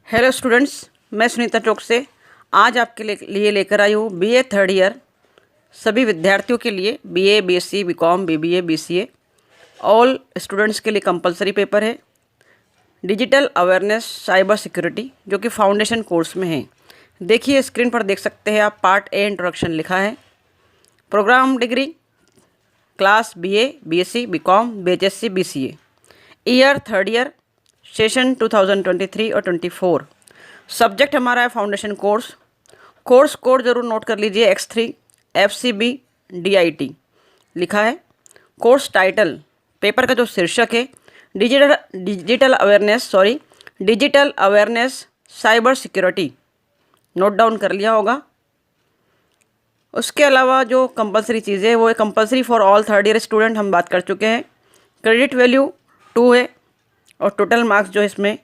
Hello students, मैं सुनीता टोक से आज आपके लिए लेकर आई हूँ बीए थर्ड ईयर सभी विद्यार्थियों के लिए BA, BSc, BCom, BBA, BCA all students के लिए कंपलसरी पेपर है डिजिटल अवेयरनेस साइबर सिक्योरिटी, जो कि फाउंडेशन कोर्स में है। देखिए स्क्रीन पर देख सकते हैं आप, पार्ट ए इंट्रोडक्शन लिखा है। Programme degree class BA, BSc, BCom, बीएचएससी, BCA, year third year, session 2023 और 24। सब्जेक्ट हमारा है फाउंडेशन कोर्स। कोर्स कोड जरूर नोट कर लीजिए, X3 FCB DIT लिखा है। कोर्स टाइटल, पेपर का जो शीर्षक है digital awareness cyber security, note down कर लिया होगा। उसके अलावा जो कंपलसरी चीज़ें वो है compulsory for all third year student, हम बात कर चुके हैं। क्रेडिट वैल्यू 2 है और टोटल मार्क्स जो है इसमें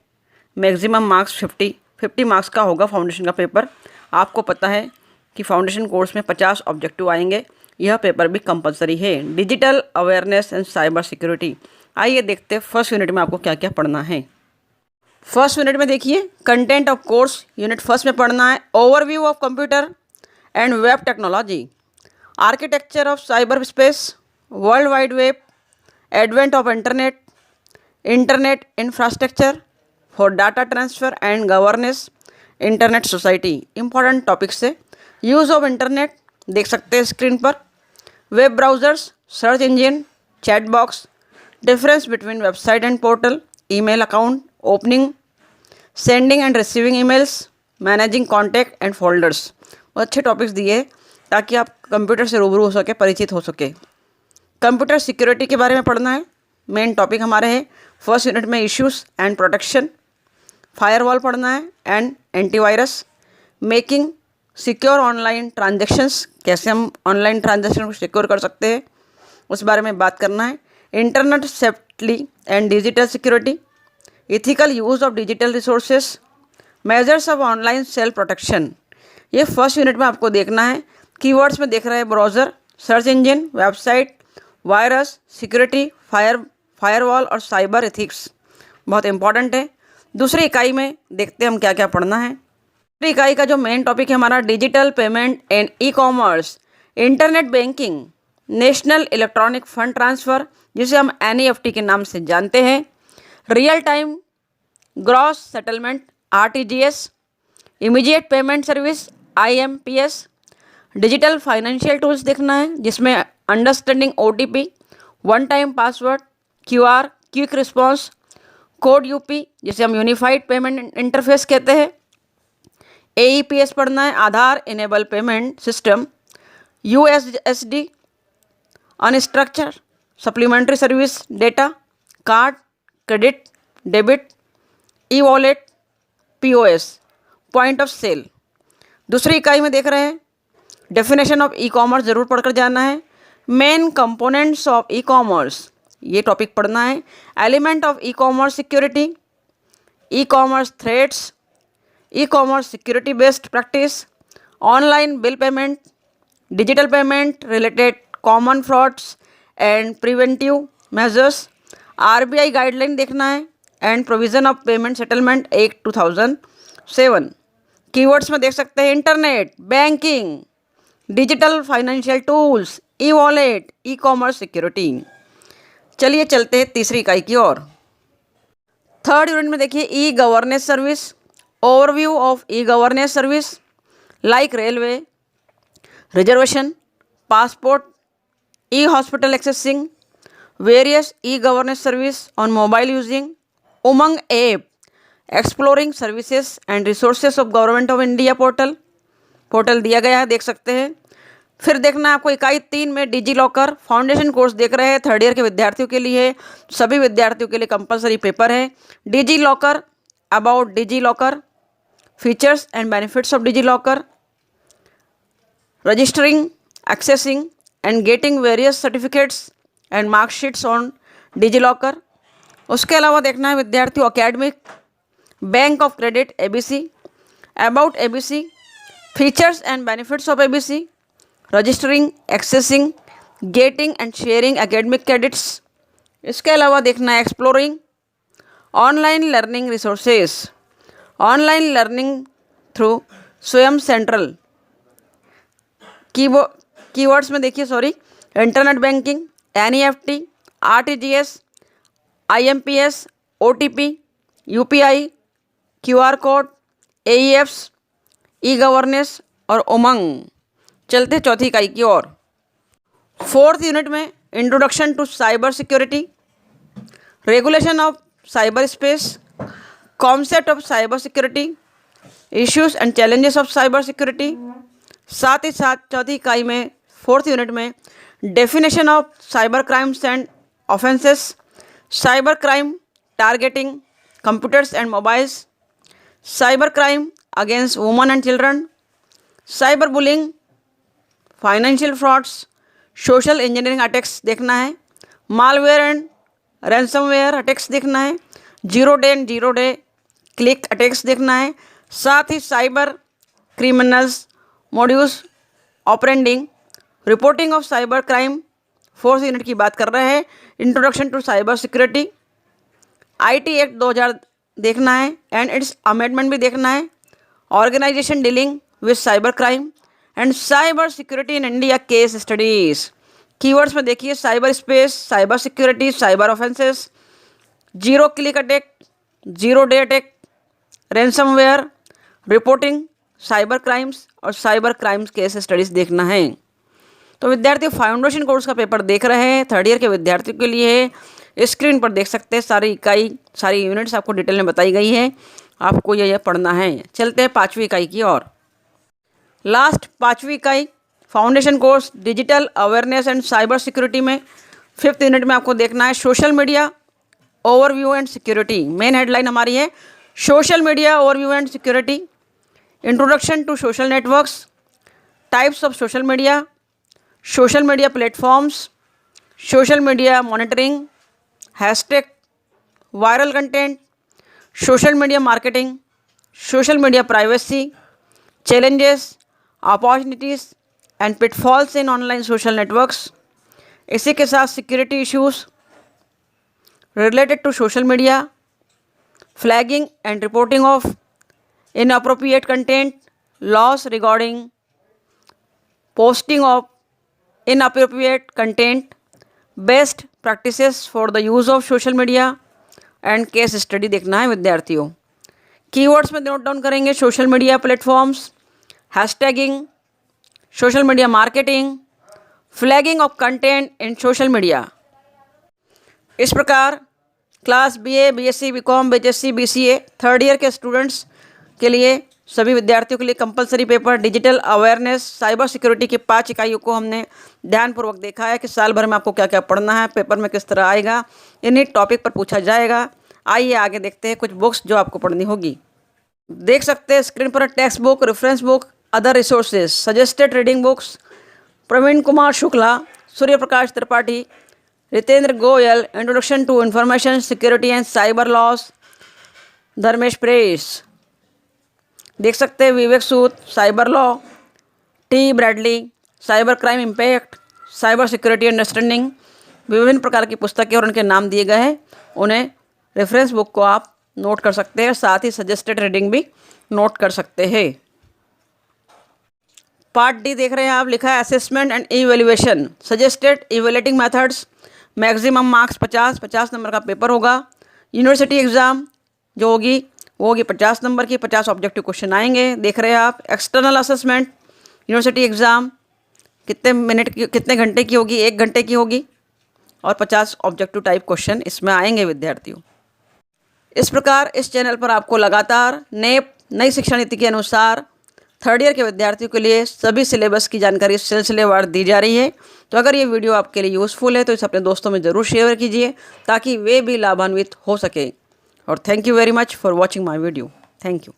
मैक्सिमम मार्क्स 50 मार्क्स का होगा फाउंडेशन का पेपर। आपको पता है कि फाउंडेशन कोर्स में 50 ऑब्जेक्टिव आएंगे, यह पेपर भी कंपलसरी है। Digital awareness and cyber security. आइए देखते हैं फर्स्ट यूनिट में आपको क्या क्या पढ़ना है। फर्स्ट यूनिट में देखिए content of course, unit first में पढ़ना है overview of computer and web technology, architecture of cyber space, world wide web, advent of internet infrastructure for data transfer and governance, internet society. Important topics है। Use of internet देख सकते हैं screen पर, web browsers, search engine, chat box, difference between website and portal, email account, opening, sending end receiving emails, managing contact and folders. बहुत अच्छे topics दिए ताकि आप कंप्यूटर से रूबरू हो सके, परिचित हो सके। कंप्यूटर सिक्योरिटी के बारे में पढ़ना है। मेन टॉपिक हमारे हैं फर्स्ट यूनिट में इश्यूज एंड प्रोटेक्शन, फायरवॉल पढ़ना है and antivirus, making secure online transactions, कैसे हम ऑनलाइन ट्रांजैक्शन को सिक्योर कर सकते हैं उस बारे में बात करना है। Internet safety and digital security, ethical use of digital resources, measures of online self protection. ये फर्स्ट यूनिट में आपको देखना है। कीवर्ड्स में देख रहे हैं browser, search engine, website, virus, security, firewall और साइबर एथिक्स बहुत इंपॉर्टेंट है। दूसरी इकाई में देखते हैं हम क्या क्या पढ़ना है। दूसरी इकाई का जो मेन टॉपिक है हमारा digital payment and e commerce, internet banking, national electronic fund transfer जिसे हम NEFT के नाम से जानते हैं, real time gross settlement RTGS, immediate payment service IMPS, digital financial tools देखना है जिसमें understanding OTP, one time password, QR quick response, code UP जिसे हम यूनिफाइड पेमेंट इंटरफेस कहते हैं, AEPS पढ़ना है, Aadhaar enable payment system, USSD, unstructure supplementary service data, card, credit, debit, e-wallet, POS, point of sale. दूसरी इकाई में देख रहे हैं डेफिनेशन ऑफ ई कॉमर्स, ज़रूर पढ़कर जाना है। Main components of e commerce, ये टॉपिक पढ़ना है। Element of e commerce security, e commerce threats, e commerce security based practice, online bill payment, digital payment related common frauds and preventive measures, RBI guideline देखना है and provision of payment settlement act 2007। Keywords में देख सकते हैं internet banking, digital financial tools, e-wallet, e commerce security. चलिए चलते हैं तीसरी इकाई की ओर। थर्ड यूनिट में देखिए e governance service, overview of e governance service like railway, reservation, passport, E hospital accessing, various e governance service on mobile using, Umang app, exploring services and resources of government of India portal दिया गया है, देख सकते हैं। फिर देखना है आपको इकाई 3 में डिजी लॉकर, फाउंडेशन कोर्स देख रहे हैं, थर्ड ईयर के विद्यार्थियों के लिए, सभी विद्यार्थियों के लिए कंपलसरी पेपर है। DigiLocker, about DigiLocker, features and benefits of DigiLocker, registering, accessing and getting various certificates and marksheets on DigiLocker. उसके अलावा देखना है विद्यार्थियों academic, bank of credit ABC, about ABC, features and benefits of ABC, registering, accessing, getting and sharing academic credits. इसके अलावा देखना है exploring online learning resources, online learning through स्वयं सेंट्रल कीवर्ड्स में देखिए internet banking, NEFT, RTGS, IMPS, OTP, UPI, QR code, AEFs, e governance और उमंग। चलते चौथी इकाई की ओर। फोर्थ यूनिट में introduction to cyber security, regulation of cyber space, concept of cyber security, issues and challenges of cyber security. साथ ही साथ चौथी इकाई में फोर्थ यूनिट में definition of cyber crimes and offences, cyber crime targeting computers and mobiles, cyber crime against women and children, cyber bullying, financial frauds, social engineering attacks देखना है, malware and ransomware attacks देखना है, zero day click attacks देखना है। साथ ही cyber criminals modus operandi, reporting of cyber crime fourth unit की बात कर रहे हैं। Introduction to cyber security, IT act 2000 देखना है एंड इट्स अमेंडमेंट भी देखना है, organisation dealing with cyber crime and cyber security in India case studies. Keywords में देखिए cyber space, cyber security, cyber offences, zero click attack, zero day attack, ransomware, reporting cyber crimes और cyber crimes case studies देखना है। तो विद्यार्थी foundation course का paper देख रहे हैं, थर्ड ईयर के विद्यार्थियों के लिए है। स्क्रीन पर देख सकते हैं सारी इकाई, सारी यूनिट्स आपको डिटेल में बताई गई है, आपको यह पढ़ना है। चलते हैं पाँचवीं इकाई की ओर। लास्ट पाँचवीं इकाई foundation course digital awareness and cyber security में फिफ्थ यूनिट में आपको देखना है social media overview and security. Main headline हमारी है social media overview and security, introduction to social networks, types of social media platforms, social media monitoring, hashtag, viral content, social media marketing, social media privacy, challenges, opportunities and pitfalls in online social networks. इसी के साथ security issues related to social media, flagging and reporting of inappropriate content, laws regarding posting of inappropriate content, best practices for the use of social media and case study देखना है विद्यार्थियों। Keywords में note down करेंगे social media platforms, hashtagging, social media marketing, flagging of content in social media. इस प्रकार class BA, BSc, BCom, BHSC, BCA third year के students के लिए, सभी विद्यार्थियों के लिए compulsory paper digital awareness cyber security की 5 इकाइयों को हमने ध्यानपूर्वक देखा है कि साल भर में आपको क्या क्या पढ़ना है, पेपर में किस तरह आएगा, इन्हीं टॉपिक पर पूछा जाएगा। आइए आगे देखते हैं कुछ बुक्स जो आपको पढ़नी होगी। देख सकते हैं स्क्रीन पर text book, reference book, other resources, suggested reading books, Praveen Kumar Shukla, Surya Prakash Tripathi, Ritendra Goyal, introduction to information security and cyber laws, Dharmesh press. देख सकते हैं Vivek Sood, cyber law, T Bradley, cyber crime impact, cyber security understanding. विभिन्न प्रकार की पुस्तकें और उनके नाम दिए गए हैं, उन्हें रेफरेंस बुक को आप नोट कर सकते हैं, साथ ही सजेस्टेड रीडिंग भी नोट कर सकते हैं। पार्ट D देख रहे हैं आप, लिखा है assessment and evaluation, suggested evaluating methods, maximum marks 50 number का पेपर होगा। यूनिवर्सिटी एग्ज़ाम जो होगी वो होगी 50 नंबर की, 50 ऑब्जेक्टिव क्वेश्चन आएंगे। देख रहे हैं आप एक्सटर्नल असेसमेंट यूनिवर्सिटी एग्ज़ाम कितने घंटे की होगी, 1 घंटे की होगी और 50 ऑब्जेक्टिव टाइप क्वेश्चन इसमें आएंगे विद्यार्थियों। इस प्रकार इस चैनल पर आपको लगातार नई शिक्षा नीति के अनुसार थर्ड ईयर के विद्यार्थियों के लिए सभी सिलेबस की जानकारी सिलसिलेवार दी जा रही है। तो अगर ये वीडियो आपके लिए यूज़फुल है तो इसे अपने दोस्तों में ज़रूर शेयर कीजिए ताकि वे भी लाभान्वित हो सके। और thank you very much for watching my video. Thank you.